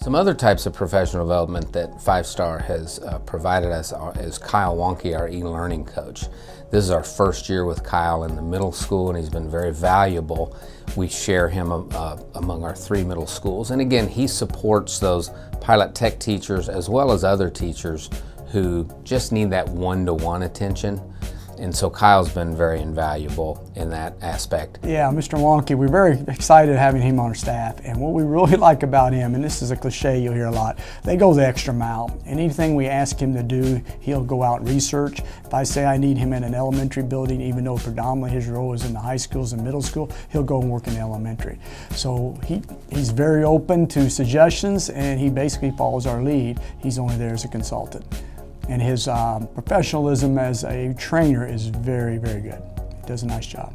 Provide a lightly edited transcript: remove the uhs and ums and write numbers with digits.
Some other types of professional development that 5 Star has provided us is Kyle Wonke, our e-learning coach. This is our first year with Kyle in the middle school, and he's been very valuable. We share him among our 3 middle schools. And again, he supports those pilot tech teachers as well as other teachers who just need that one-to-one attention. And so Kyle's been very invaluable in that aspect. Yeah, Mr. Wonke, we're very excited having him on our staff. And what we really like about him, and this is a cliche you'll hear a lot, they go the extra mile. Anything we ask him to do, he'll go out and research. If I say I need him in an elementary building, even though predominantly his role is in the high schools and middle school, he'll go and work in elementary. So he's very open to suggestions, and he basically follows our lead. He's only there as a consultant. And his professionalism as a trainer is very, very good. He does a nice job.